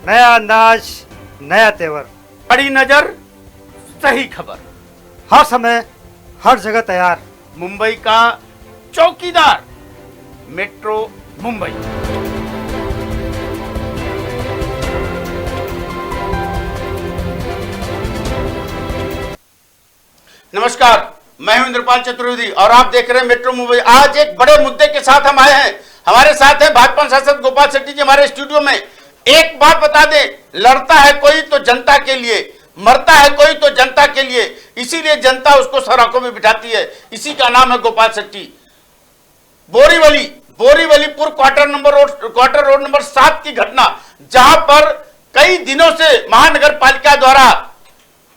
नया अंदाज, नया तेवर, कड़ी नजर, सही खबर, हर समय हर जगह तैयार। मुंबई का चौकीदार, मेट्रो मुंबई। नमस्कार, मैं हूं इंद्रपाल चतुर्वेदी और आप देख रहे हैं मेट्रो मुंबई। आज एक बड़े मुद्दे के साथ हम आए हैं। हमारे साथ है भाजपा सांसद गोपाल शेट्टी जी हमारे स्टूडियो में। एक बात बता दें, लड़ता है कोई तो जनता के लिए, मरता है कोई तो जनता के लिए, इसीलिए जनता उसको सड़कों में बिठाती है। इसी का नाम है गोपाल शेट्टी। बोरीवलीपुर क्वार्टर रोड नंबर 7 की घटना, जहां पर कई दिनों से महानगर पालिका द्वारा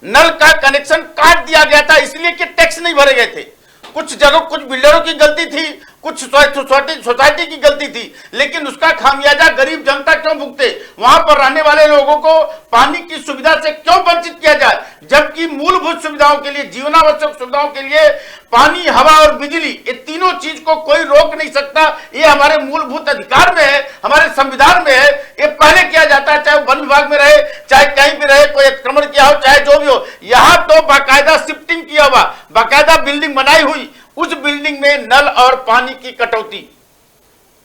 नल का कनेक्शन काट दिया गया था, इसलिए कि टैक्स नहीं भरे गए थे। कुछ जगह कुछ बिल्डरों की गलती थी, कुछ सोसाइटी की गलती थी, लेकिन उसका खामियाजा गरीब जनता क्यों भुगते? वहां पर रहने वाले लोगों को पानी की सुविधा से क्यों वंचित किया जाए, जबकि मूलभूत सुविधाओं के लिए, जीवनावश्यक सुविधाओं के लिए पानी, हवा और बिजली, ये तीनों चीज को कोई रोक नहीं सकता। ये हमारे मूलभूत अधिकार में है, हमारे संविधान में है। ये पहले किया जाता है, चाहे वन विभाग में रहे, चाहे कहीं भी रहे, कोई अतिक्रमण किया हो, चाहे जो भी हो। यहां तो बाकायदा शिफ्टिंग किया हुआ, बाकायदा बिल्डिंग बनाई हुई, उस बिल्डिंग में नल और पानी की कटौती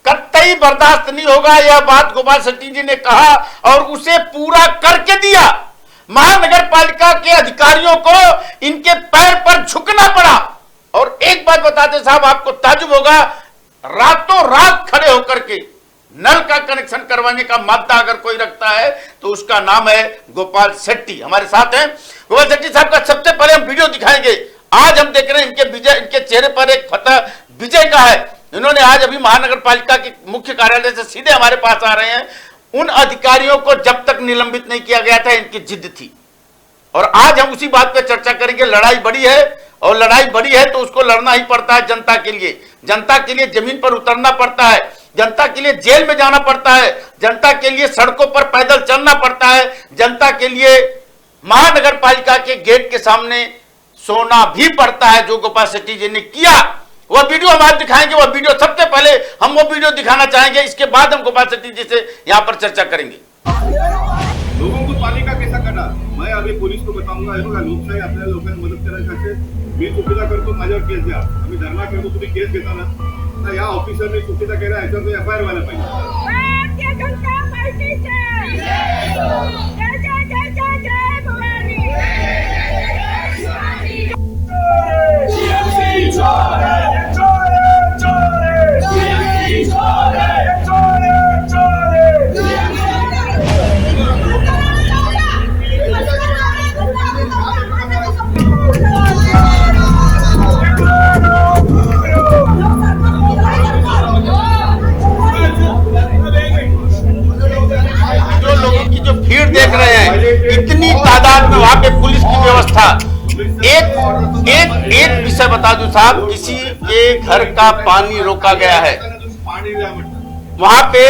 कतई बर्दाश्त नहीं होगा। यह बात गोपाल शेट्टी जी ने कहा और उसे पूरा करके दिया। महानगर पालिका के अधिकारियों को इनके पैर पर झुकना पड़ा। और एक बात बताते साहब, आपको ताज्जुब होगा, रातों रात खड़े होकर के नल का कनेक्शन करवाने का मादा अगर कोई रखता है तो उसका नाम है गोपाल शेट्टी। हमारे साथ हैं गोपाल शेट्टी साहब का। सबसे पहले हम वीडियो दिखाएंगे। आज हम देख रहे हैं इनके चेहरे पर एक फतह विजय का है। इन्होंने आज अभी महानगर पालिका के मुख्य कार्यालय से सीधे हमारे पास आ रहे हैं। उन अधिकारियों को जब तक निलंबित नहीं किया गया था, इनकी जिद थी। और आज हम उसी बात पे चर्चा करेंगे। लड़ाई बड़ी है और लड़ाई बड़ी है तो उसको लड़ना ही पड़ता है जनता के लिए। जनता के लिए जमीन पर उतरना पड़ता है, जनता के लिए जेल में जाना पड़ता है, जनता के लिए सड़कों पर पैदल चलना पड़ता है, जनता के लिए महानगर पालिका के गेट के सामने सोना भी पड़ता है, जो गोपाल शेट्टी जी ने किया। वह वीडियो हम आज दिखाएंगे। वह वीडियो सबसे पहले हम वो वीडियो दिखाना चाहेंगे, इसके बाद हम गोपाल शेट्टी जी से यहां पर चर्चा करेंगे। लोगों को पालिका कैसा करणार? मैं अभी पोलीस को बताऊंगा, हे बघा लोकशाही आपल्याला लोकांना मदत करायची असेल, मी चुकीचा करतो माझ्यावर केस द्या, आम्ही धरणा करतो, तुम्ही केस घेता ना, या ऑफिसरने चुकीचा केला याच्यावर एफआयआर व्हायला पाहिजे। देख रहे हैं इतनी तादाद में वहां पे पुलिस की व्यवस्था। एक विषय बता दूं साहब, किसी के घर का पानी रोका गया है, वहां पे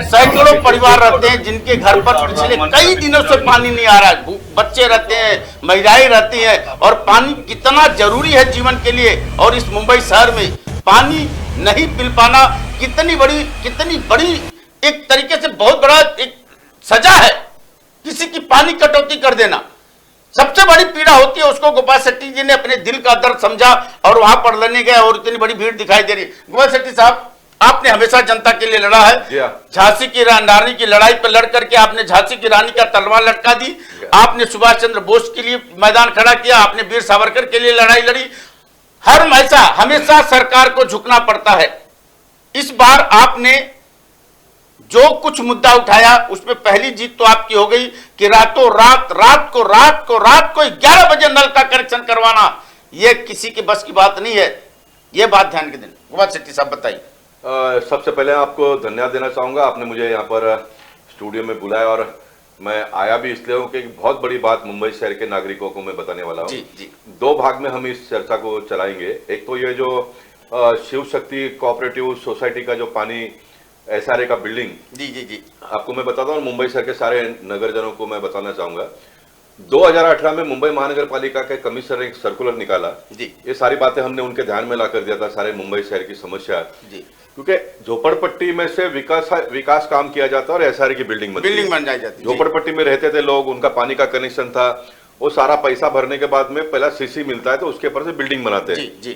सैकड़ों परिवार रहते हैं जिनके घर पर पिछले कई दिनों से पानी नहीं आ रहा है। बच्चे रहते हैं, महिलाएं रहती हैं, और पानी कितना जरूरी है जीवन के लिए। और इस मुंबई शहर में पानी नहीं मिल पाना कितनी बड़ी एक तरीके से बहुत बड़ा एक सजा है। किसी की पानी कटौती कर देना सबसे बड़ी पीड़ा होती है। उसको गोपाल शेट्टी जी ने अपने दिल का दर्द समझा और वहां पर लड़ने गए और इतनी बड़ी भीड़ दिखाई दे रही है। गोपाल शेट्टी साहब, आपने हमेशा जनता के लिए लड़ा है। झांसी की रानी की लड़ाई पर लड़ करके आपने झांसी की रानी का तलवार लटका दी। आपने सुभाष चंद्र बोस के लिए मैदान खड़ा किया, आपने वीर सावरकर के लिए लड़ाई लड़ी। हमेशा सरकार को झुकना पड़ता है। इस बार आपने जो कुछ मुद्दा उठाया उसमें पहली जीत तो आपकी हो गई कि रात को 11 बजे नल का कनेक्शन करवाना, यह किसी के बस की बात नहीं है। यह बात ध्यान के देना। गोपाल शेट्टी साहब बताइए। सबसे पहले आपको धन्यवाद देना चाहूंगा, आपने मुझे यहाँ पर स्टूडियो में बुलाया और मैं आया भी इसलिए हूँ कि बहुत बड़ी बात मुंबई शहर के नागरिकों को मैं बताने वाला हूँ। जी। दो भाग में हम इस चर्चा को चलाएंगे। एक तो ये जो शिव शक्ति कोऑपरेटिव सोसाइटी का जो पानी एसआरए का बिल्डिंग, जी आपको मैं बताता हूँ, मुंबई शहर के सारे नगरजनों को मैं बताना चाहूंगा। 2018 में मुंबई महानगर पालिका के कमिश्नर ने एक सर्कुलर निकाला। जी, ये सारी बातें हमने उनके ध्यान में ला कर दिया था, सारे मुंबई शहर की समस्या। जी, क्योंकि झोपड़पट्टी में से विकास काम किया जाता है और एसआरए की बिल्डिंग बन जाती है। झोपड़पट्टी में रहते थे लोग, उनका पानी का कनेक्शन था, वो सारा पैसा भरने के बाद में पहला सीसी मिलता है तो उसके ऊपर से बिल्डिंग बनाते हैं। जी।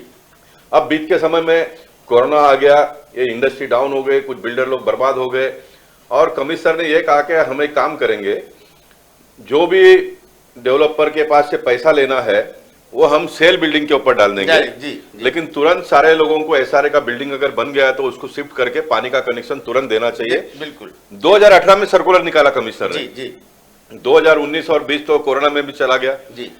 अब बीत के समय में कोरोना आ गया, ये इंडस्ट्री डाउन हो गए, कुछ बिल्डर लोग बर्बाद हो गए और कमिश्नर ने ये कहा कि हम एक काम करेंगे, जो भी डेवलपर के पास से पैसा लेना है वो हम सेल बिल्डिंग के ऊपर डाल देंगे। जी। लेकिन तुरंत सारे लोगों को एसआरए का बिल्डिंग अगर बन गया है तो उसको शिफ्ट करके पानी का कनेक्शन तुरंत देना चाहिए। बिल्कुल। 2018 में सर्कुलर निकाला कमिश्नर ने। जी। 2019 और 20 तो कोरोना में भी चला गया। जी।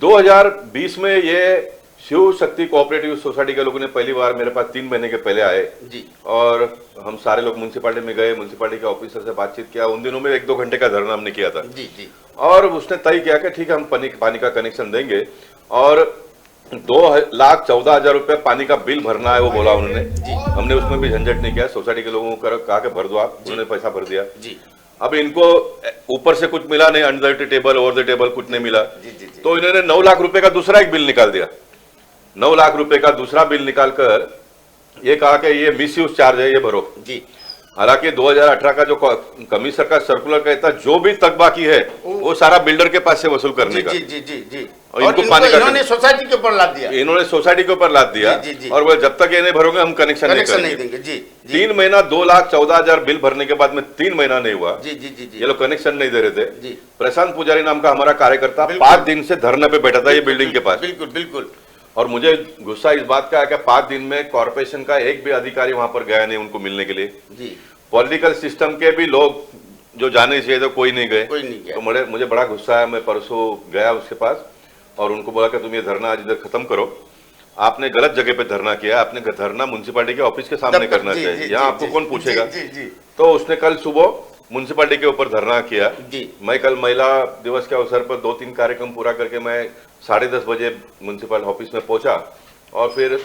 2020 में ये शिव शक्ति कोऑपरेटिव सोसाइटी के लोगों ने पहली बार मेरे पास 3 महीने के पहले आए जी। और हम सारे लोग म्युनिसिपालिटी में गए, म्युनिसिपालिटी के ऑफिसर से बातचीत किया। उन दिनों में 1-2 घंटे का धरना हमने किया था। जी। और उसने तय किया कि ठीक है हम पानी का कनेक्शन देंगे और 2,14,000 रुपए पानी का बिल भरना है वो बोला उन्होंने। हमने उसमें भी झंझट नहीं किया, सोसाइटी के लोगों को कहा कि भर दो आप, उन्होंने पैसा भर दिया। अब इनको ऊपर से कुछ मिला नहीं, under the table over the table कुछ नहीं मिला, तो इन्होंने 9 लाख रुपए का दूसरा एक बिल निकाल दिया। 9 लाख रुपए का दूसरा बिल निकालकर ये कहा कि ये मिसयूज चार्ज है, ये भरो जी। हालांकि 2018 का जो कमिश्नर का सर्कुलर कहता है जो भी तक बाकी है वो सारा बिल्डर के पास से वसूल करने का। जी। और इन्होंने सोसाइटी के ऊपर लाद दिया। इन्होंने सोसाइटी के ऊपर लाद दिया। और वो जब तक ये नहीं भरोगे हम कनेक्शन नहीं देंगे। जी। 3 महीना 2,14,000 बिल भरने के बाद में 3 महीना नहीं हुआ। जी। ये लोग कनेक्शन नहीं दे रहे थे। प्रशांत पुजारी नाम का हमारा कार्यकर्ता 5 दिन से धरने पे बैठा था ये बिल्डिंग के पास। बिल्कुल। और मुझे गुस्सा इस बात का है कि 5 दिन में कॉर्पोरेशन का एक भी अधिकारी वहां पर गया नहीं उनको मिलने के लिए। जी। पॉलिटिकल सिस्टम के भी लोग जो जाने चाहिए तो कोई नहीं गए। तो मुझे बड़ा गुस्सा है। मैं परसों गया उसके पास और उनको बोला कि तुम ये धरना आज इधर खत्म करो, आपने गलत जगह पे धरना किया, आपने धरना म्युनिसिपालिटी के ऑफिस के सामने करना चाहिए, यहाँ आपको कौन पूछेगा। तो उसने कल सुबह म्युनिसिपालिटी के ऊपर धरना किया। मैं कल महिला दिवस के अवसर पर 2-3 कार्यक्रम पूरा करके मैं 10:30 बजे म्युनिसिपल ऑफिस में पहुंचा और फिर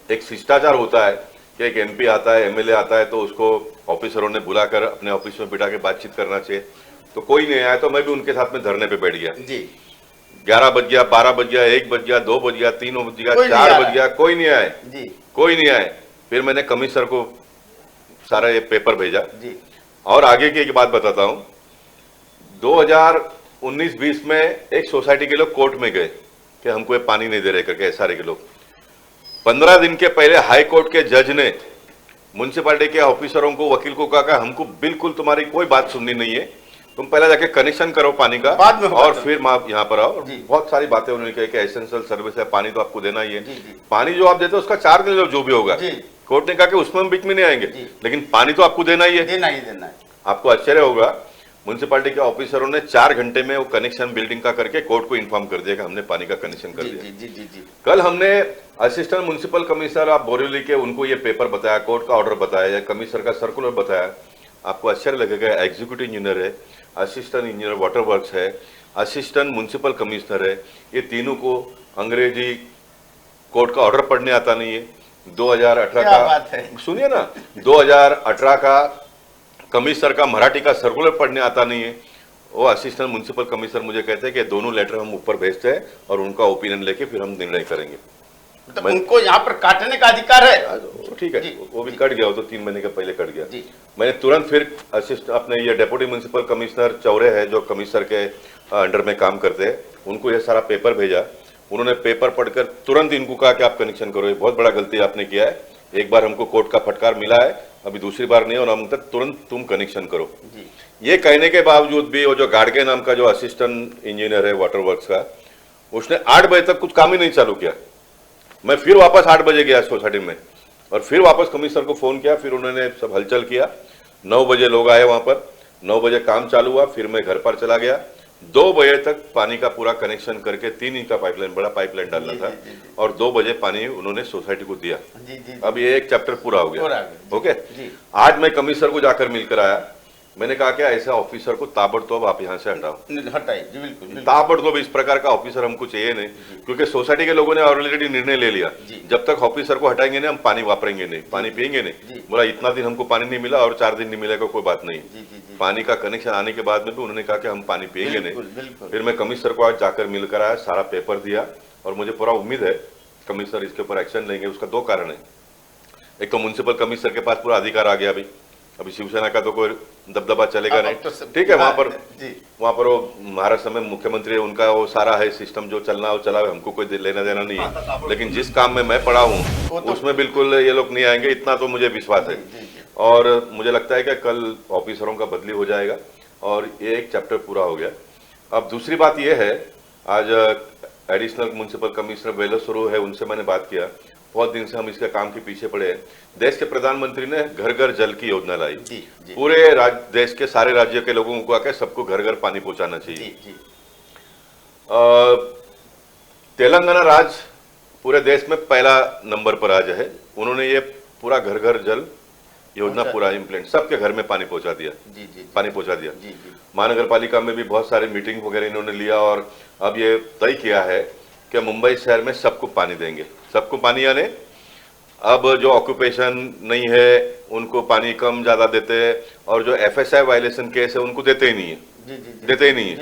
एक शिष्टाचार होता है कि एक एमपी आता है, एमएलए आता है तो उसको ऑफिसरों ने बुलाकर अपने ऑफिस में बिठा के बातचीत करना चाहिए। तो कोई नहीं आया तो मैं भी उनके साथ में धरने पे बैठ गया। 11 बज गया, 12 बज गया, 1 बज गया, 2 बज गया, 3 बज गया, 4 बज गया, कोई नहीं आए। कोई नहीं आए। फिर मैंने कमिश्नर को सारा ये पेपर भेजा। और आगे की एक बात बताता हूँ, 2019-20 में एक सोसाइटी के लोग कोर्ट में गए कि हमको ये पानी नहीं दे रहे करके, एसआरए के लोग। 15 दिन के पहले हाई कोर्ट के जज ने म्युनिसिपालिटी के ऑफिसरों को, वकील को कहा कि हमको बिल्कुल तुम्हारी कोई बात सुननी नहीं है, तुम पहले जाके कनेक्शन करो पानी का बाद में और फिर यहाँ पर आओ। बहुत सारी बातें उन्होंने कही कि एसेंशियल सर्विस है, पानी तो आपको देना ही है। पानी जो आप देते हो उसका चार्ज ले लो जो भी होगा। कोर्ट ने कहा कि उसमें हम बीच में नहीं आएंगे, लेकिन पानी तो आपको देना ही है। आपको आश्चर्य होगा, म्युनिसिपालिटी के ऑफिसरों ने 4 घंटे में वो कनेक्शन बिल्डिंग का करके कोर्ट को इन्फॉर्म कर दिया कि हमने पानी का कनेक्शन कर दिया। कल हमने assistant municipal commissioner of Borivali के उनको ये पेपर बताया, कोर्ट का ऑर्डर बताया, कमिश्नर का सर्कुलर बताया। आपको आश्चर्य लगेगा, एग्जीक्यूटिव इंजीनियर है, असिस्टेंट इंजीनियर वाटर वर्क्स है, असिस्टेंट म्युनिसिपल कमिश्नर है, ये तीनों को अंग्रेजी कोर्ट का ऑर्डर पढ़ने आता नहीं है। 2018 का सुनिए ना, 2018 का कमिश्नर का मराठी का सर्कुलर पढ़ने आता नहीं है। वो असिस्टेंट म्युनिसिपल कमिश्नर मुझे कहते हैं कि दोनों लेटर हम ऊपर भेजते हैं और उनका ओपिनियन लेके फिर हम निर्णय करेंगे। तो उनको यहाँ पर काटने का अधिकार है। ठीक है, वो भी कट गया, वो तो 3 महीने के पहले कट गया। मैंने तुरंत फिर अपने ये डेप्यूटी म्युनिसिपल कमिश्नर चौरे है जो कमिश्नर के अंडर में काम करते हैं, उनको ये सारा पेपर भेजा। उन्होंने पेपर पढ़कर तुरंत इनको कहा कि आप कनेक्शन करो, ये बहुत बड़ा गलती आपने किया है। एक बार हमको कोर्ट का फटकार मिला है, अभी दूसरी बार नहीं, और हम तक तुरंत तुम कनेक्शन करो। ये कहने के बावजूद भी वो जो गाड़गे नाम का जो असिस्टेंट इंजीनियर है वाटर वर्क्स का, उसने 8 बजे तक कुछ काम ही नहीं चालू किया। मैं फिर वापस 8 बजे गया सोसाइटी में और फिर वापस कमिश्नर को फोन किया, फिर उन्होंने सब हलचल किया। 9 बजे लोग आए वहां पर, 9 बजे काम चालू हुआ, फिर मैं घर पर चला गया। 2 बजे तक पानी का पूरा कनेक्शन करके 3 इंच का पाइपलाइन, बड़ा पाइपलाइन डालना था, और 2 बजे पानी उन्होंने सोसाइटी को दिया। अब ये एक चैप्टर पूरा हो गया। ओके, आज मैं कमिश्नर को जाकर मिलकर आया। मैंने कहा कि ऐसा ऑफिसर को ताबड़तोड़ आप यहाँ से हटाइए। बिल्कुल ताबड़तोड़ इस प्रकार का ऑफिसर हमको चाहिए नहीं, क्योंकि सोसाइटी के लोगों ने ऑलरेडी निर्णय ले लिया, जब तक ऑफिसर को हटाएंगे नहीं हम पानी वापरेंगे नहीं, पानी पियेंगे नहीं। बोला इतना दिन हमको पानी नहीं मिला और 4 दिन नहीं मिलेगा, कोई बात नहीं। पानी का कनेक्शन आने के बाद में भी उन्होंने कहा कि हम पानी पियेंगे नहीं। फिर मैं कमिश्नर को आज जाकर मिलकर आया, सारा पेपर दिया, और मुझे पूरा उम्मीद है कमिश्नर इसके ऊपर एक्शन लेंगे। उसका 2 कारण है। एक तो म्युनिसिपल कमिश्नर के पास पूरा अधिकार आ गया अभी शिवसेना का तो कोई दबदबा चलेगा नहीं, ठीक है। वहां पर वो महाराष्ट्र में मुख्यमंत्री है, उनका वो सारा है सिस्टम, जो चलना वो चला, हमको कोई लेना देना नहीं है। लेकिन जिस काम में मैं पड़ा हूँ उसमें बिल्कुल ये लोग नहीं आएंगे, इतना तो मुझे विश्वास है। और मुझे लगता है कि कल ऑफिसरों का बदली हो जाएगा और ये एक चैप्टर पूरा हो गया। अब दूसरी बात यह है, आज एडिशनल म्युनिसिपल कमिश्नर वेलसुरु है, उनसे मैंने बात किया। बहुत दिन से हम इसके काम के पीछे पड़े हैं। देश के प्रधानमंत्री ने घर घर जल की योजना लाई। पूरे देश के सारे राज्यों के लोगों को आकर सबको घर घर पानी पहुंचाना चाहिए। तेलंगाना राज्य पूरे देश में पहला नंबर पर आज है। उन्होंने ये पूरा घर घर जल योजना पूरा इम्प्लीमेंट, सबके घर में पानी पहुंचा दिया। पानी पहुंचा दिया। महानगर पालिका में भी बहुत सारे मीटिंग वगैरह इन्होंने लिया और अब ये तय किया है कि मुंबई शहर में सबको पानी देंगे। सबको पानी यानी अब जो ऑक्यूपेशन नहीं है उनको पानी कम ज्यादा देते हैं, और जो FSI वायलेशन केस है उनको देते ही नहीं है, देते ही नहीं है।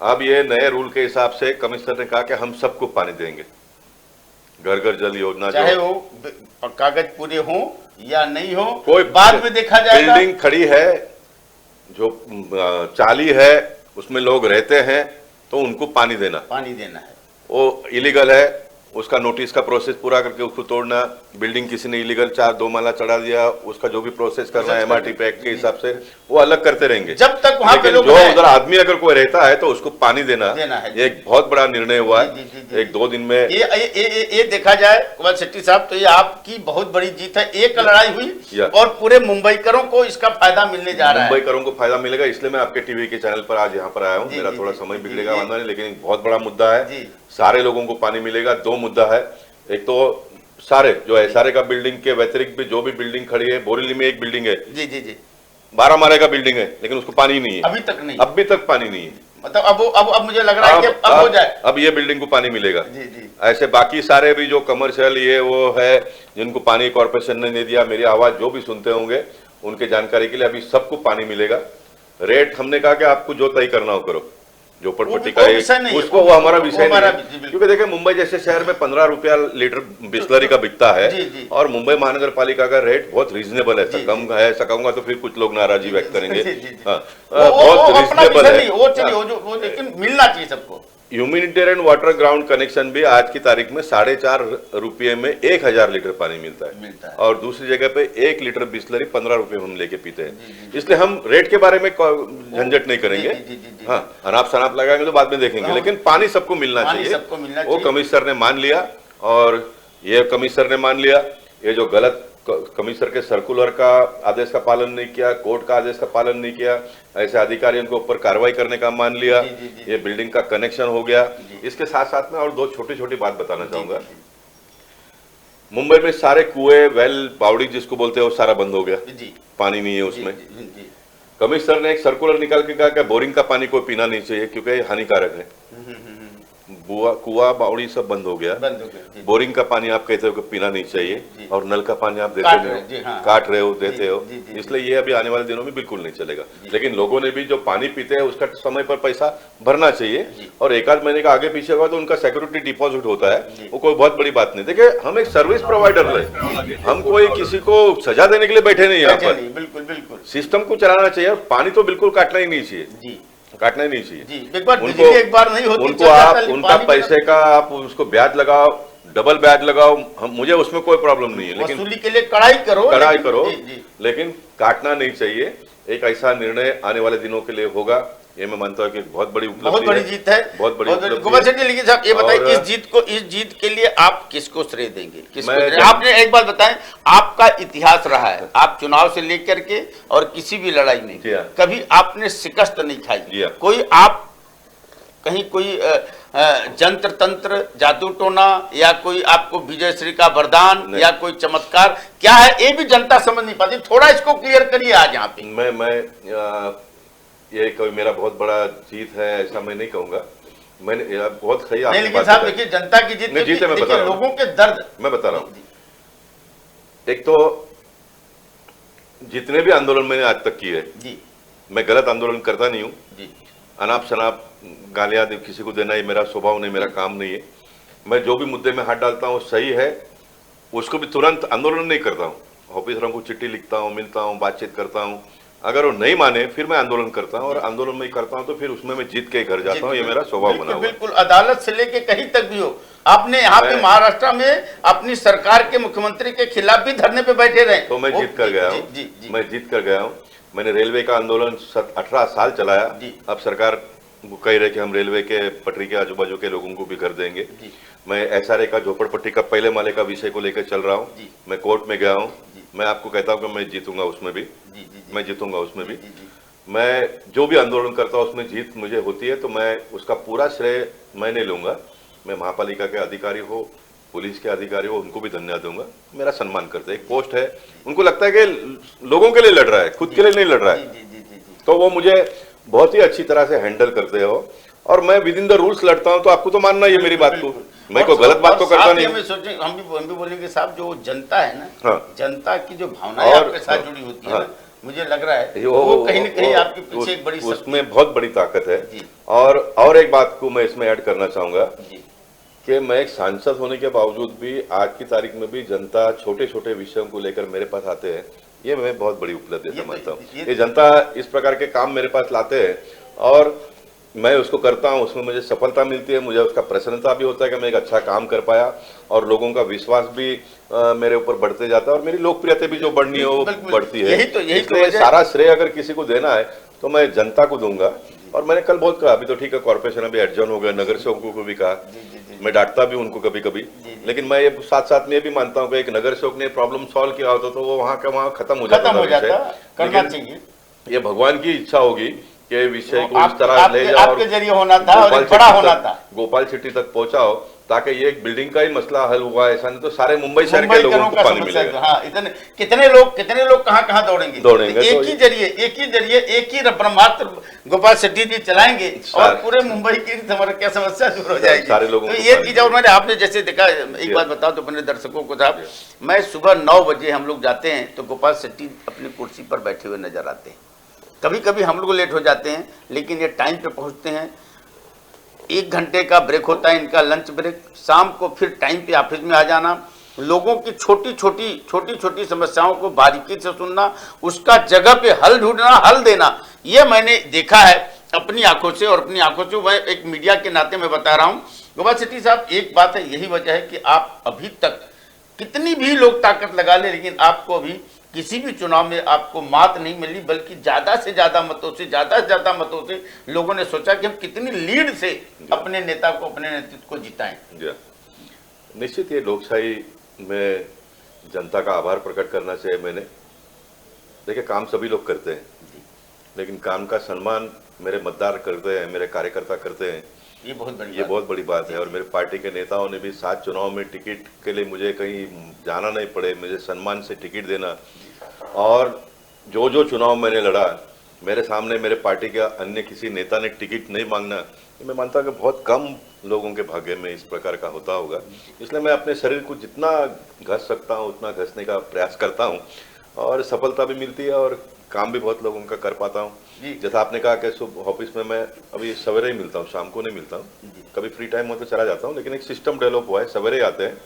अब ये नए रूल के हिसाब से कमिश्नर ने कहा कि हम सबको पानी देंगे। घर घर जल योजना, चाहे वो कागज पूरे हो या नहीं हो, कोई बाद में देखा जाएगा। बिल्डिंग खड़ी है, जो चाली है उसमें लोग रहते हैं, तो उनको पानी देना है। वो इलीगल है, उसका नोटिस का प्रोसेस पूरा करके उसको तोड़ना। बिल्डिंग किसी ने इलीगल 4-2 माला चढ़ा दिया, उसका जो भी प्रोसेस करना है MRT एक्ट के हिसाब से वो अलग करते रहेंगे जब तक वहां पे लोग जो उधर आदमी अगर कोई रहता है तो उसको पानी देना है। एक बहुत बड़ा निर्णय हुआ है। 1-2 दिन में ये देखा जाए कुमार शेट्टी साहब, तो ये आपकी बहुत बड़ी जीत है। एक लड़ाई हुई और पूरे मुंबईकरों को इसका फायदा मिलने जा रहा है। मुंबईकरों को फायदा मिलेगा, इसलिए मैं आपके टीवी के चैनल पर आज यहाँ पर आया हूँ। मेरा थोड़ा समय बिगड़ेगा, वादा नहीं, लेकिन एक बहुत बड़ा मुद्दा है। सारे लोगों को पानी मिलेगा। 2 मुद्दा है, एक तो सारे जो SRA का बिल्डिंग के व्यतिरिक्त भी जो भी बिल्डिंग खड़ी है, बोरीली में एक बिल्डिंग है 12 माले का बिल्डिंग है, लेकिन उसको पानी नहीं है, अभी तक पानी नहीं है। मतलब अब मुझे लग रहा है कि अब हो जाए, अब ये बिल्डिंग को पानी मिलेगा। ऐसे बाकी सारे भी जो कमर्शियल ये वो है जिनको पानी कॉर्पोरेशन ने नहीं दिया, मेरी आवाज जो भी सुनते होंगे उनके जानकारी के लिए अभी सबको पानी मिलेगा। रेट हमने कहा कि आपको जो तय करना हो करो, जो पटपटी का उसको वो हमारा विषय नहीं है। क्योंकि देखिए मुंबई जैसे शहर में 15 रुपया लीटर बिस्लरी का बिकता है और मुंबई महानगर पालिका का रेट बहुत रीजनेबल है। ऐसा कम है, ऐसा कहूंगा तो फिर कुछ लोग नाराजी व्यक्त करेंगे। बहुत रीजनेबल है, लेकिन मिलना चाहिए सबको। ह्यूमैनिटेरियन वाटर ग्राउंड कनेक्शन भी आज की तारीख में 4.5 रुपये में 1000 लीटर पानी मिलता है और दूसरी जगह पे 1 लीटर बिस्लरी 15 रुपये हम लेके पीते हैं। इसलिए हम रेट के बारे में झंझट नहीं करेंगे। हाँ, अनाप शनाप लगाएंगे तो बाद में देखेंगे, लेकिन पानी सबको मिलना चाहिए। वो कमिश्नर ने मान लिया और ये कमिश्नर ने मान लिया। ये जो गलत कमिश्नर के सर्कुलर का आदेश का पालन नहीं किया, कोर्ट का आदेश का पालन नहीं किया, ऐसे अधिकारियों के ऊपर कार्रवाई करने का मान लिया। ये बिल्डिंग का कनेक्शन हो गया। इसके साथ साथ में और 2 छोटी छोटी बात बताना चाहूंगा। मुंबई में सारे कुएं, वेल, बावड़ी जिसको बोलते हैं वो सारा बंद हो गया, पानी नहीं है उसमें। कमिश्नर ने एक सर्कुलर निकाल के कहा कि बोरिंग का पानी कोई पीना नहीं चाहिए क्योंकि हानिकारक है। कुआ बावड़ी सब बंद हो गया। बोरिंग का पानी आप कहते हो कि पीना नहीं चाहिए और नल का पानी आप देते हो, काट रहे हो, देते हो, इसलिए ये अभी आने वाले दिनों में बिल्कुल नहीं चलेगा। लेकिन लोगों ने भी जो पानी पीते हैं उसका समय पर पैसा भरना चाहिए और 1-8 महीने का आगे पीछे हुआ तो उनका सिक्योरिटी डिपॉजिट होता है, वो कोई बहुत बड़ी बात नहीं। देखिए हम एक सर्विस प्रोवाइडर है, हम कोई किसी को सजा देने के लिए बैठे नहीं यहाँ पर। बिल्कुल सिस्टम को चलाना चाहिए। पानी तो बिल्कुल काटना ही नहीं चाहिए, काटना ही नहीं चाहिए। एक बार नहीं होती, उनको आप उनका पैसे का आप उसको ब्याज लगाओ, डबल ब्याज लगाओ, मुझे उसमें कोई प्रॉब्लम नहीं है, लेकिन वसूली के लिए कड़ाई करो, लेकिन काटना नहीं चाहिए। एक ऐसा निर्णय आने वाले दिनों के लिए होगा, ये मैं मानता हूँ कि बहुत बड़ी उपलब्धि, बहुत बड़ी जीत है, बहुत बड़ी कुमार शेट्टी। लेकिन साहब ये बताइए, इस जीत के लिए आप किसको श्रेय देंगे? आपने एक बात बताएं, आपका इतिहास रहा है, आप चुनाव से लेकर के और किसी भी लड़ाई में कभी आपने शिकस्त नहीं खाई। कोई आप कहीं कोई जंत्र तंत्र, जादू टोना या कोई आपको विजयश्री का वरदान या कोई चमत्कार क्या है, ये भी जनता समझ नहीं पाती। थोड़ा इसको क्लियर करिए आज यहाँ पे। मैं ये कोई मेरा बहुत बड़ा जीत है ऐसा मैं नहीं कहूंगा। मैंने बहुत सही नहीं, लेकिन साहब देखिए जनता की जीत, देखिए लोगों के दर्द मैं बता रहा हूँ। एक तो जितने भी आंदोलन मैंने आज तक किए, मैं गलत आंदोलन करता नहीं हूँ। अनाप शनाप गालियां किसी को देना ये मेरा स्वभाव नहीं, मेरा काम नहीं है। मैं जो भी मुद्दे में हाथ डालता हूँ सही है उसको भी तुरंत आंदोलन नहीं करता हूँ, ऑफिसरों को चिट्ठी लिखता हूँ, मिलता हूँ, बातचीत करता हूँ। अगर वो नहीं माने फिर मैं आंदोलन करता हूँ, और आंदोलन में करता हूँ तो फिर उसमें मैं जीत के घर जाता हूँ। ये मेरा स्वभाव बना हुआ है। बिल्कुल, अदालत से लेके कहीं तक भी हो। आपने यहाँ पे महाराष्ट्र में अपनी सरकार के मुख्यमंत्री के खिलाफ भी धरने पे बैठे रहे, तो मैं जीत कर गया हूँ। मैं जीत कर गया हूँ। मैंने रेलवे का आंदोलन 18 साल चलाया। अब सरकार कह रहे कि हम रेलवे के पटरी के आजू बाजू के लोगों को भी घर देंगे। मैं SRA का झोपड़पट्टी का पहले माले का विषय को लेकर चल रहा हूँ। मैं कोर्ट में गया हूँ। मैं आपको कहता हूँ कि मैं जीतूंगा उसमें भी, मैं जीतूंगा उसमें भी। मैं जो भी आंदोलन करता हूँ उसमें जीत मुझे होती है, तो मैं उसका पूरा श्रेय मैं नहीं लूंगा। मैं महापालिका के अधिकारी हो, पुलिस के अधिकारी हो, उनको भी धन्यवाद दूंगा। मेरा सम्मान करते हैं। एक पोस्ट है, उनको लगता है कि लोगों के लिए लड़ रहा है, खुद के लिए नहीं लड़ रहा है, तो वो मुझे बहुत ही अच्छी तरह से हैंडल करते हो। और मैं विद इन द रूल्स लड़ता हूँ, तो आपको तो मानना ही है मेरी बात को। मैं कोई गलत बात तो करता नहीं। हम भी बोलेंगे साहब, जो जनता है ना, हाँ। जनता की जो भावनाएं आपके साथ जुड़ी होती है, मुझे लग रहा है वो कहीं न कहीं आपके पीछे एक बड़ी उसमें बहुत बड़ी ताकत है। और एक बात को मैं इसमें ऐड करना चाहूंगा कि मैं एक सांसद होने के बावजूद भी आज की तारीख में भी जनता छोटे छोटे विषयों को लेकर मेरे पास आते हैं, ये मैं बहुत बड़ी उपलब्धि समझता हूँ। ये जनता इस प्रकार के काम मेरे पास लाते हैं और मैं उसको करता हूँ, उसमें मुझे सफलता मिलती है, मुझे उसका प्रसन्नता भी होता है कि मैं एक अच्छा काम कर पाया, और लोगों का विश्वास भी मेरे ऊपर बढ़ते जाता है, और मेरी लोकप्रियता भी जो बढ़नी है वो बढ़ती है। इसलिए सारा श्रेय अगर किसी को देना है तो मैं जनता को दूंगा। और मैंने कल बहुत कहा, अभी तो ठीक है कॉर्पोरेशन अभी एडजॉर्न हो गया, नगर सेवकों को भी कहा, मैं डांटता भी उनको कभी कभी, लेकिन मैं ये साथ साथ में ये भी मानता हूँ कि एक नगर सेवक ने प्रॉब्लम सॉल्व किया होता तो वो वहाँ का वहाँ खत्म हो जाता। ये भगवान की इच्छा होगी कि विषय को इस तरह ले जाओ, आपके जरिए होना था और बड़ा होना था, गोपाल सिटी तक पहुंचाओ, ताकि ये एक बिल्डिंग का ही मसला हल हुआ। ऐसा नहीं तो सारे मुंबई शहर के लोगों को पानी मिलेगा। हाँ, इतने कितने लोग कहाँ दौड़ेंगे। एक ही जरिए एक ही ब्रह्मास्त्र गोपाल शेट्टी जी चलाएंगे और पूरे मुंबई की क्या समस्या दूर हो जाएगी सारे लोगों को। ये चीज और मैंने आपने जैसे देखा, एक बात बताओ तो अपने दर्शकों को साहब, मैं सुबह 9 बजे हम लोग जाते हैं तो गोपाल शेट्टी अपनी कुर्सी पर बैठे हुए नजर आते हैं। कभी कभी हम लोग लेट हो जाते हैं, लेकिन ये टाइम पे पहुंचते हैं। 1 घंटे का ब्रेक होता है इनका, लंच ब्रेक। शाम को फिर टाइम पे ऑफिस में आ जाना, लोगों की छोटी छोटी समस्याओं को बारीकी से सुनना, उसका जगह पे हल ढूंढना, हल देना, ये मैंने देखा है अपनी आंखों से। और अपनी आंखों से मैं एक मीडिया के नाते में बता रहा हूँ गोपाल शेट्टी साहब, एक बात है, यही वजह है कि आप अभी तक कितनी भी लोग ताकत लगा ले, लेकिन आपको अभी किसी भी चुनाव में आपको मात नहीं मिली, बल्कि ज्यादा से ज्यादा मतों से लोगों ने सोचा कि हम कितनी लीड से अपने नेता को, अपने नेतृत्व को जिताएं। निश्चित ये लोकशाही में जनता का आभार प्रकट करना चाहिए। मैंने देखिए, काम सभी लोग करते हैं, लेकिन काम का सम्मान मेरे मतदार करते हैं, मेरे कार्यकर्ता करते हैं। ये बहुत बड़ी बात है। और मेरे पार्टी के नेताओं ने भी 7 चुनाव में टिकट के लिए मुझे कहीं जाना नहीं पड़े, मुझे सम्मान से टिकट देना। और जो चुनाव मैंने लड़ा, मेरे सामने मेरे पार्टी के अन्य किसी नेता ने टिकट नहीं मांगना, तो मैं मानता हूँ कि बहुत कम लोगों के भाग्य में इस प्रकार का होता होगा। इसलिए मैं अपने शरीर को जितना घस सकता हूँ उतना घसने का प्रयास करता हूँ, और सफलता भी मिलती है और काम भी बहुत लोगों का कर पाता हूँ। जैसा आपने कहा कि सुबह ऑफिस में मैं अभी सवेरे ही मिलता हूँ, शाम को नहीं मिलता हूँ। कभी फ्री टाइम हो तो चला जाता हूँ, लेकिन एक सिस्टम डेवलप हुआ है, सवेरे आते हैं।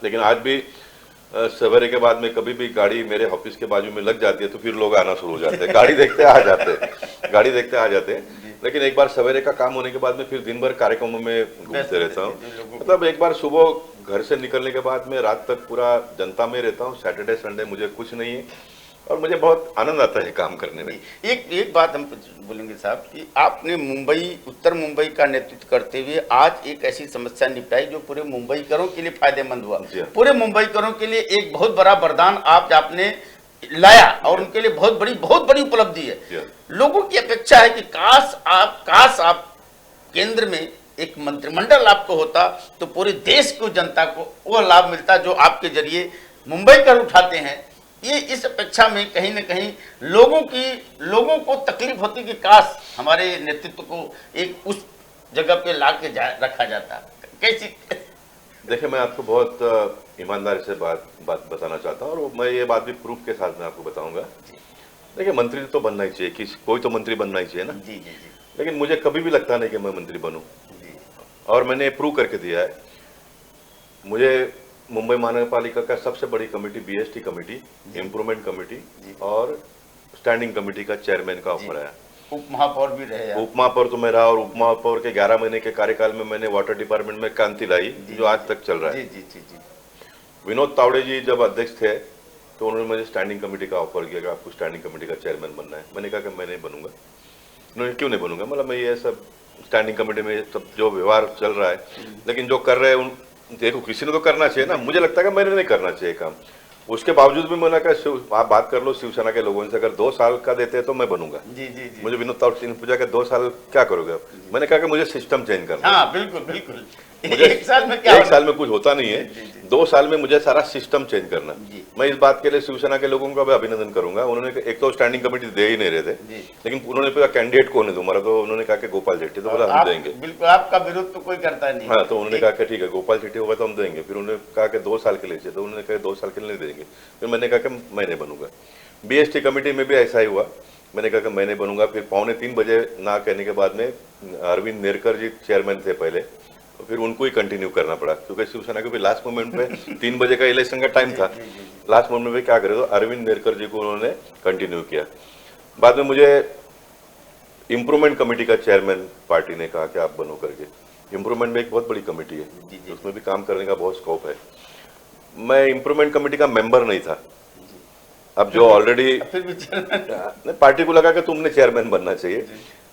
लेकिन आज भी सवेरे के बाद में कभी भी गाड़ी मेरे ऑफिस के बाजू में लग जाती है तो फिर लोग आना शुरू हो जाते हैं, गाड़ी देखते आ जाते हैं। लेकिन एक बार सवेरे का काम होने के बाद में फिर दिन भर कार्यक्रमों में घूमते रहता हूँ। मतलब एक बार सुबह घर से निकलने के बाद में रात तक पूरा जनता में रहता हूँ। सैटरडे संडे मुझे कुछ नहीं है, और मुझे बहुत आनंद आता है काम करने में। एक बात हम बोलेंगे साहब कि आपने उत्तर मुंबई का नेतृत्व करते हुए आज एक ऐसी समस्या निपटाई जो पूरे मुंबईकरों के लिए फायदेमंद हुआ। पूरे मुंबईकरों के लिए एक बहुत बड़ा वरदान आपने लाया, और उनके लिए बहुत बड़ी उपलब्धि है। लोगों की अपेक्षा है कि काश आप केंद्र में एक मंत्रिमंडल आपको होता तो पूरे देश को, जनता को वो लाभ मिलता जो आपके जरिए मुंबई कर उठाते हैं। ये इस अपेक्षा में कहीं न कहीं लोगों को तकलीफ होती कि काश हमारे नेतृत्व को एक उस जगह पे ला के रखा जाता। कैसी? देखिए, मैं आपको बहुत ईमानदारी से बात बताना चाहता हूँ, और मैं ये बात भी प्रूफ के साथ में आपको बताऊंगा। देखिए, मंत्री तो बनना ही चाहिए, कोई तो मंत्री बनना ही चाहिए ना। जी। लेकिन मुझे कभी भी लगता नहीं कि मैं मंत्री बनूं, और मैंने प्रूव करके दिया है। मुझे मुंबई महानगरपालिका का सबसे बड़ी committee BST committee, improvement committee और स्टैंडिंग कमेटी का चेयरमैन का ऑफर आया। उप महापौर भी रहे आप। उप महापौर तो मैं रहा, और उप महापौर के 11 महीने के कार्यकाल में मैंने वाटर डिपार्टमेंट में क्रांति लाई, जो आज तक चल रहा है। जी जी जी जी। विनोद तावड़े जी जब अध्यक्ष थे तो उन्होंने मुझे स्टैंडिंग कमेटी का ऑफर किया कि आपको स्टैंडिंग कमेटी का चेयरमैन बनना है। मैंने कहा कि मैं नहीं बनूंगा। उन्होंने क्यों नहीं बनूंगा, मतलब मैं ये सब स्टैंडिंग कमेटी में सब जो व्यवहार चल रहा है, लेकिन जो कर रहे हैं उन देखो किसी ने तो करना चाहिए ना। मुझे लगता है कि मैंने नहीं करना चाहिए काम। उसके बावजूद भी मैंने कहा आप बात कर लो शिवसेना के लोगों से, अगर 2 साल का देते हैं तो मैं बनूंगा। जी जी जी। मुझे विनोद तावड़े ने पूछा कि 2 साल क्या करोगे आप? मैंने कहा कि मुझे सिस्टम चेंज करना है। हाँ बिल्कुल बिल्कुल। मुझे एक साल में क्या एक होना? साल में कुछ होता नहीं है, 2 साल में मुझे सारा सिस्टम चेंज करना। जी। मैं इस बात के लिए शिवसेना के लोगों का भी अभिनंदन करूंगा। उन्होंने एक तो स्टैंडिंग कमेटी दे ही नहीं रहे थे, जी। लेकिन उन्होंने पूछा कैंडिडेट कौन है तुम्हारा, तो उन्होंने कहा कि गोपाल शेट्टी, तो बोला हम आप देंगे। बिल्कुल, आपका विरोध तो कोई करता नहीं। हाँ, तो उन्होंने कहा कि ठीक है गोपाल शेट्टी होगा तो हम देंगे। फिर उन्होंने कहा कि 2 साल के लिए चाहिए, तो उन्होंने कहा 2 साल के लिए नहीं देंगे। फिर मैंने कहा कि मैं नहीं बनूंगा। बीएसटी कमेटी में भी ऐसा ही हुआ, मैंने कहा कि मैं नहीं बनूंगा। फिर 2:45 बजे ना कहने के बाद में अरविंद नेरकर जी चेयरमैन थे पहले, तो फिर उनको ही कंटिन्यू करना पड़ा, क्योंकि शिवसेना के भी लास्ट मोमेंट पे 3 बजे का इलेक्शन का टाइम था। लास्ट मोमेंट में क्या करे, तो अरविंद नेरकर जी को उन्होंने कंटिन्यू किया। बाद में मुझे इम्प्रूवमेंट कमेटी का चेयरमैन पार्टी ने कहा कि आप बनो करके। इम्प्रूवमेंट में एक बहुत बड़ी कमेटी है, उसमें भी काम करने का बहुत स्कोप है। मैं इम्प्रूवमेंट कमेटी का मेंबर नहीं था। अब जो ऑलरेडी फिर भी चेयरमैन पार्टी को लगा कि तुमने चेयरमैन बनना चाहिए,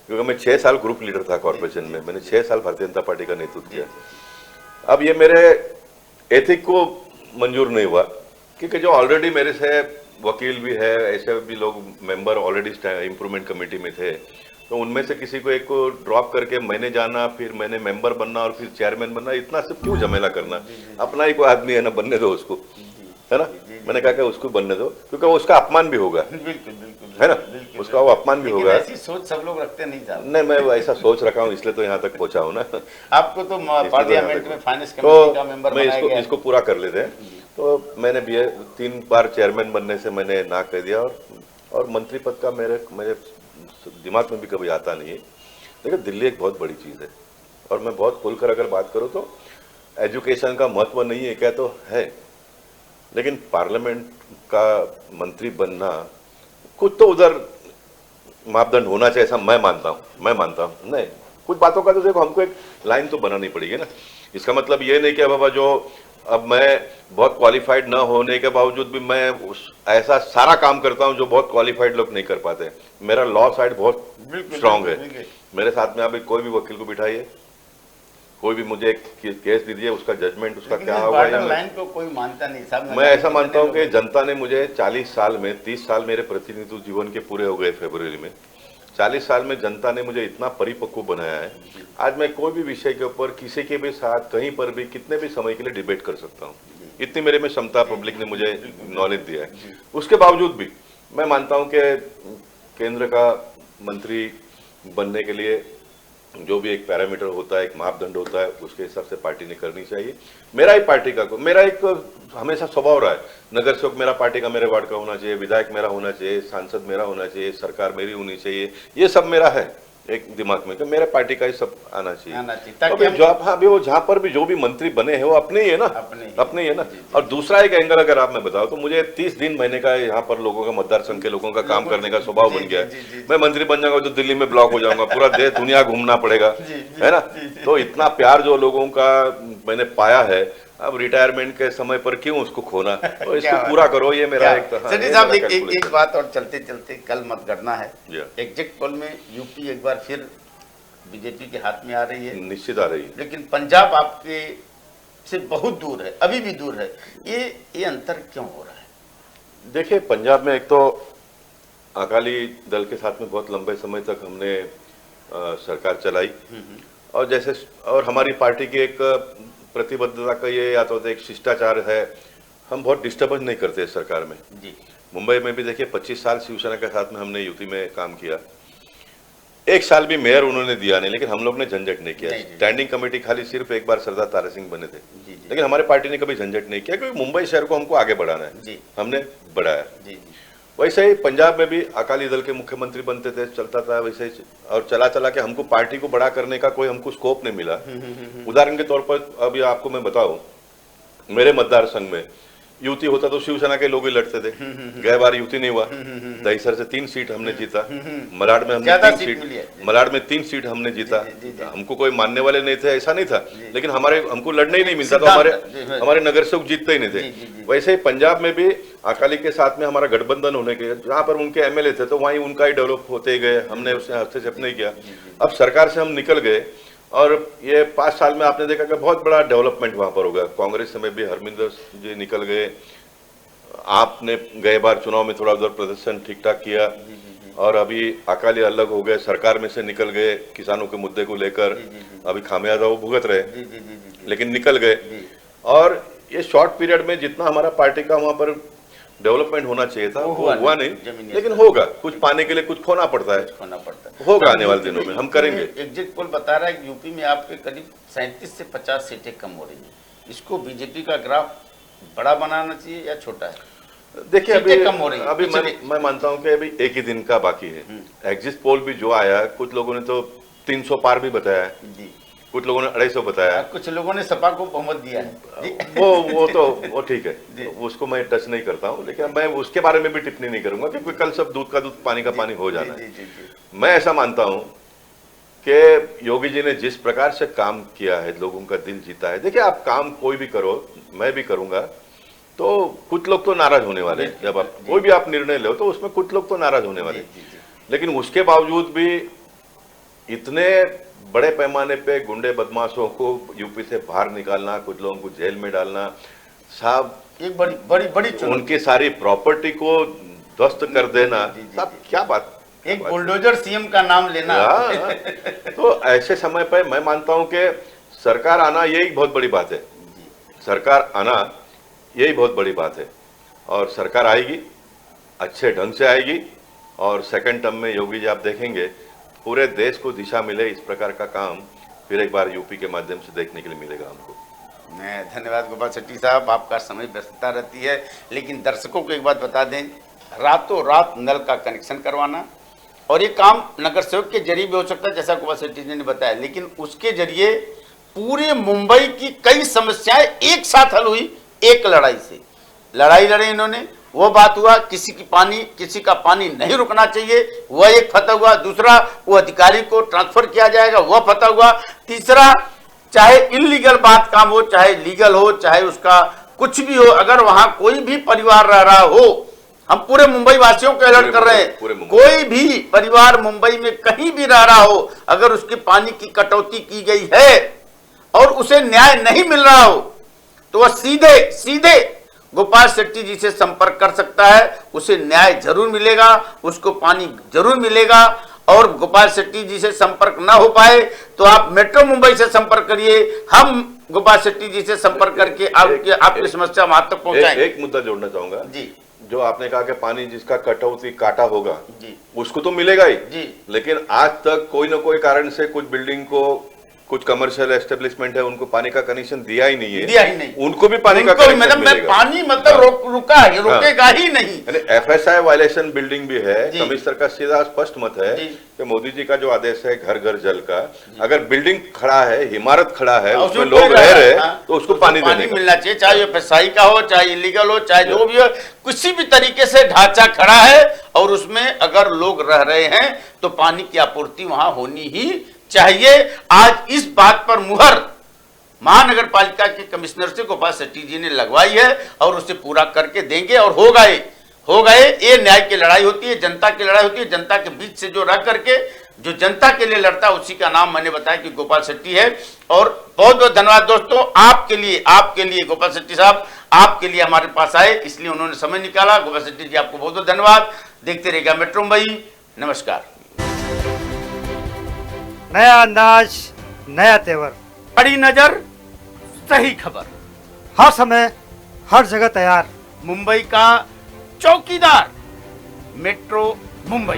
क्योंकि मैं 6 साल ग्रुप लीडर था कॉर्पोरेशन में। मैंने 6 साल भारतीय जनता पार्टी का नेतृत्व किया। अब ये मेरे एथिक को मंजूर नहीं हुआ, क्योंकि जो ऑलरेडी मेरे से वकील भी है, ऐसे भी लोग मेंबर ऑलरेडी इम्प्रूवमेंट कमेटी में थे, तो उनमें से किसी को एक को ड्रॉप करके मैंने जाना, फिर मैंने मेंबर बनना और फिर चेयरमैन बनना, इतना सब क्यों झमेला करना। अपना ही कोई आदमी है ना, बनने दो उसको, है ना। मैंने कहा कि उसको बनने दो, क्योंकि उसका अपमान भी होगा, बिल्कुल बिल्कुल, है ना, बिल्कुल, उसका वो अपमान भी होगा। ऐसी सोच सब लोग रखते नहीं साहब। नहीं, मैं ऐसा सोच रखा हूँ, इसलिए तो यहाँ तक पहुंचा हूँ ना। आपको तो पार्लियामेंट में फाइनेंस कमेटी तो का मेंबर मैं बनाया गया। इसको पूरा कर लेते हैं। तो मैंने भी 3 बार चेयरमैन बनने से मैंने ना कह दिया, और मंत्री पद का मेरे दिमाग में भी कभी आता नहीं है। देखिए दिल्ली एक बहुत बड़ी चीज़ है, और मैं बहुत खुलकर अगर बात करूँ तो एजुकेशन का महत्व नहीं है क्या, तो है, लेकिन पार्लियामेंट का मंत्री बनना कुछ तो उधर मापदंड होना चाहिए, ऐसा मैं मानता हूँ। नहीं, कुछ बातों का तो देखो हमको एक लाइन तो बनानी पड़ेगी ना। इसका मतलब ये नहीं कि बाबा जो अब मैं बहुत क्वालिफाइड ना होने के बावजूद भी मैं ऐसा सारा काम करता हूँ जो बहुत क्वालिफाइड लोग नहीं कर पाते। मेरा लॉ साइड बहुत स्ट्रांग है। मेरे साथ में आप कोई भी वकील को बिठाइए, कोई भी मुझे केस दीजिए, उसका जजमेंट उसका क्या होगा, लाइन को कोई मानता नहीं साहब। मैं ऐसा मानता हूं कि जनता ने मुझे 40 साल में 30 साल मेरे प्रतिनिधित्व जीवन के पूरे हो गए फरवरी में। 40 साल में जनता ने मुझे इतना परिपक्व बनाया है, आज मैं कोई भी विषय के ऊपर किसी के भी साथ कहीं पर भी कितने भी समय के लिए डिबेट कर सकता हूँ। इतनी मेरे में क्षमता पब्लिक ने मुझे नॉलेज दिया है। उसके बावजूद भी मैं मानता हूँ कि केंद्र का मंत्री बनने के लिए जो भी एक पैरामीटर होता है, एक मापदंड होता है, उसके हिसाब से पार्टी ने करनी चाहिए। मेरा ही पार्टी का मेरा एक हमेशा स्वभाव रहा है, नगर सेवक मेरा पार्टी का मेरे वार्ड का होना चाहिए, विधायक मेरा होना चाहिए, सांसद मेरा होना चाहिए, सरकार मेरी होनी चाहिए, ये सब मेरा है एक दिमाग में कि मेरे पार्टी का ही सब आना चाहिए। अभी वो जहाँ पर भी जो भी मंत्री बने हैं वो अपने ही है ना, अपने ही है ना। और दूसरा एक एंगल अगर आप मैं बताओ तो मुझे 30 दिन महीने का यहाँ पर लोगों का मतदार संघ के लोगों का काम करने का स्वभाव बन गया है। मैं मंत्री बन जाऊंगा तो दिल्ली में ब्लॉक हो जाऊंगा, पूरा देश दुनिया घूमना पड़ेगा, है ना। तो इतना प्यार जो लोगों का मैंने पाया है, अब रिटायरमेंट के समय पर क्यों उसको खोना, तो इसको पूरा करो। ये मेरा एक साहब एक बात और चलते चलते, कल मतगणना है, एग्जिट पोल में यूपी एक बार फिर बीजेपी के हाथ में आ रही है, निश्चित आ रही है, लेकिन पंजाब आपके से बहुत दूर है, अभी भी दूर है। ये अंतर क्यों हो रहा है? देखिए पंजाब में एक तो अकाली दल के साथ में बहुत लंबे समय तक हमने सरकार चलाई, और जैसे और हमारी पार्टी की एक प्रतिबद्धता का ये या तो एक शिष्टाचार है, हम बहुत डिस्टर्बेंस नहीं करते सरकार में जी। मुंबई में भी देखिए 25 साल शिवसेना के साथ में हमने यूपी में काम किया, 1 साल भी मेयर उन्होंने दिया नहीं, लेकिन हम लोग ने झंझट नहीं किया। स्टैंडिंग कमेटी खाली सिर्फ एक बार सरदार तारा सिंह बने थे, लेकिन हमारी पार्टी ने कभी झंझट नहीं किया, क्योंकि मुंबई शहर को हमको आगे बढ़ाना है, हमने बढ़ाया। वैसे ही पंजाब में भी अकाली दल के मुख्यमंत्री बनते थे, चलता था वैसे ही, और चला चला के हमको पार्टी को बड़ा करने का कोई हमको स्कोप नहीं मिला। उदाहरण के तौर पर अभी आपको मैं बताऊं, मेरे मतदार संघ में युति होता तो शिवसेना के लोग ही लड़ते थे। गए बार युति नहीं हुआ। दहीसर से 3 सीट हमने जीता, मलाड में हमने ज्यादा 3 सीट मिली है। सीट, मलाड में 3 सीट हमने जीता। हमको कोई मानने वाले नहीं थे, ऐसा नहीं था, लेकिन हमको लड़ने ही नहीं मिलता, तो हमारे नगर सेवक जीतते ही नहीं थे। वैसे ही पंजाब में भी अकाली के साथ में हमारा गठबंधन होने के, जहाँ पर उनके एमएलए थे तो वहीं उनका ही डेवलप होते ही गए, हमने उससे हस्तक्षेप नहीं किया। अब सरकार से हम निकल गए और ये 5 साल में आपने देखा कि बहुत बड़ा डेवलपमेंट वहां पर होगा। कांग्रेस में भी हरमिंदर जी निकल गए, आपने गए बार चुनाव में थोड़ा उधर प्रदर्शन ठीक ठाक किया, और अभी अकाली अलग हो गए, सरकार में से निकल गए, किसानों के मुद्दे को लेकर अभी खामियाजा वो भुगत रहे, लेकिन निकल गए। और ये शॉर्ट पीरियड में जितना हमारा पार्टी का वहां पर डेवलपमेंट होना चाहिए था वो हुआ नहीं, लेकिन होगा। कुछ पाने के लिए कुछ खोना पड़ता है, होगा आने वाले दिनों में, हम करेंगे। एग्जिट पोल बता रहा है कि यूपी में आपके करीब 37 से 50 सीटें कम हो रही है। इसको बीजेपी का ग्राफ बड़ा बनाना चाहिए या छोटा है? देखिए अभी कम हो रही है। अभी मैं मानता हूं कि अभी एक ही दिन का बाकी है। एग्जिट पोल भी जो आया, कुछ लोगों ने तो 300 पार भी बताया है, कुछ लोगों ने 250 बताया, कुछ लोगों ने सपा को बहुमत दिया है। वो ठीक है, उसको मैं टच नहीं करता हूं, लेकिन मैं उसके बारे में भी टिप्पणी नहीं करूंगा, क्योंकि कल सब दूध का दूध पानी का पानी हो जाना है। मैं ऐसा मानता हूं कि योगी जी ने जिस प्रकार से काम किया है, लोगों का दिल जीता है। देखिए आप काम कोई भी करो, मैं भी करूंगा, तो कुछ लोग तो नाराज होने वाले हैं। जब आप कोई भी आप निर्णय लो तो उसमें कुछ लोग तो नाराज होने वाले, लेकिन उसके बावजूद भी इतने बड़े पैमाने पे गुंडे बदमाशों को यूपी से बाहर निकालना, कुछ लोगों को जेल में डालना, साहब एक बड़ी उनकी सारी प्रॉपर्टी को ध्वस्त कर देना, साहब क्या बात, एक बुलडोजर सीएम का नाम लेना। तो ऐसे समय पे मैं मानता हूं कि सरकार आना यही बहुत बड़ी बात है। सरकार आना यही बहुत बड़ी बात है, और सरकार आएगी, अच्छे ढंग से आएगी, और सेकंड टर्म में योगी जी आप देखेंगे पूरे देश को दिशा मिले, इस प्रकार का काम फिर एक बार यूपी के माध्यम से देखने के लिए मिलेगा हमको। मैं धन्यवाद गोपाल शेट्टी साहब, आपका समय व्यस्तता रहती है, लेकिन दर्शकों को एक बात बता दें, रातों रात नल का कनेक्शन करवाना, और ये काम नगर सेवक के जरिए भी हो सकता है जैसा गोपाल शेट्टी जी ने बताया, लेकिन उसके जरिए पूरे मुंबई की कई समस्याएं एक साथ हल हुई एक लड़ाई से। लड़ाई लड़े इन्होंने, वो बात हुआ किसी का पानी नहीं रुकना चाहिए, वह एक फतह हुआ। दूसरा, वो अधिकारी को ट्रांसफर किया जाएगा, वह फतह हुआ। तीसरा, चाहे इलीगल बात काम हो, चाहे लीगल हो, चाहे उसका कुछ भी हो, अगर वहां कोई भी परिवार रह रहा हो, हम पूरे मुंबई वासियों को अलर्ट कर रहे हैं, कोई भी परिवार मुंबई में कहीं भी रह रहा हो, अगर उसके पानी की कटौती की गई है और उसे न्याय नहीं मिल रहा हो, तो वह सीधे गोपाल शेट्टी जी से संपर्क कर सकता है, उसे न्याय जरूर मिलेगा, उसको पानी जरूर मिलेगा। और गोपाल शेट्टी जी से संपर्क ना हो पाए तो आप मेट्रो मुंबई से संपर्क करिए, हम गोपाल शेट्टी जी से संपर्क करके आपकी समस्या वहां तक पहुंचाएंगे। एक मुद्दा जोड़ना चाहूंगा जी, जो आपने कहा कि पानी जिसका कटौती काटा होगा जी, उसको तो मिलेगा ही जी, लेकिन आज तक कोई ना कोई कारण से कुछ बिल्डिंग को, कुछ कमर्शियल एस्टेब्लिशमेंट है, उनको पानी का कनेक्शन दिया ही नहीं है, उनको भी पानी का कनेक्शन मिलेगा। पानी मतलब रुका है, रुकेगा ही नहीं। एफएसआई वायलेशन बिल्डिंग भी है, कमिश्नर का सीधा स्पष्ट मत है कि मोदी जी का जो आदेश है घर घर जल का, अगर बिल्डिंग खड़ा है, इमारत खड़ा है, उसमें लोग रह रहे हैं, तो उसको पानी मिलना चाहिए, चाहे एफएसआई का हो, चाहे इलीगल हो, चाहे जो भी हो, किसी भी तरीके से ढांचा खड़ा है और उसमें अगर लोग रह रहे हैं तो पानी की आपूर्ति वहां होनी ही चाहिए। आज इस बात पर मुहर महानगर पालिका के कमिश्नर से गोपाल शेट्टी जी ने लगवाई है और उसे पूरा करके देंगे, और हो गए। ये न्याय की लड़ाई होती है, जनता की लड़ाई होती है, जनता के बीच से जो रह करके जो जनता के लिए लड़ता है उसी का नाम मैंने बताया कि गोपाल शेट्टी है। और बहुत बहुत धन्यवाद दोस्तों, आपके लिए गोपाल शेट्टी साहब आपके लिए हमारे पास आए, इसलिए उन्होंने समय निकाला। गोपाल शेट्टी जी आपको बहुत बहुत धन्यवाद। देखते रहिएगा मेट्रो मुंबई। नमस्कार। नया अंदाज, नया तेवर, बड़ी नजर, सही खबर, हर समय हर जगह तैयार, मुंबई का चौकीदार, मेट्रो मुंबई।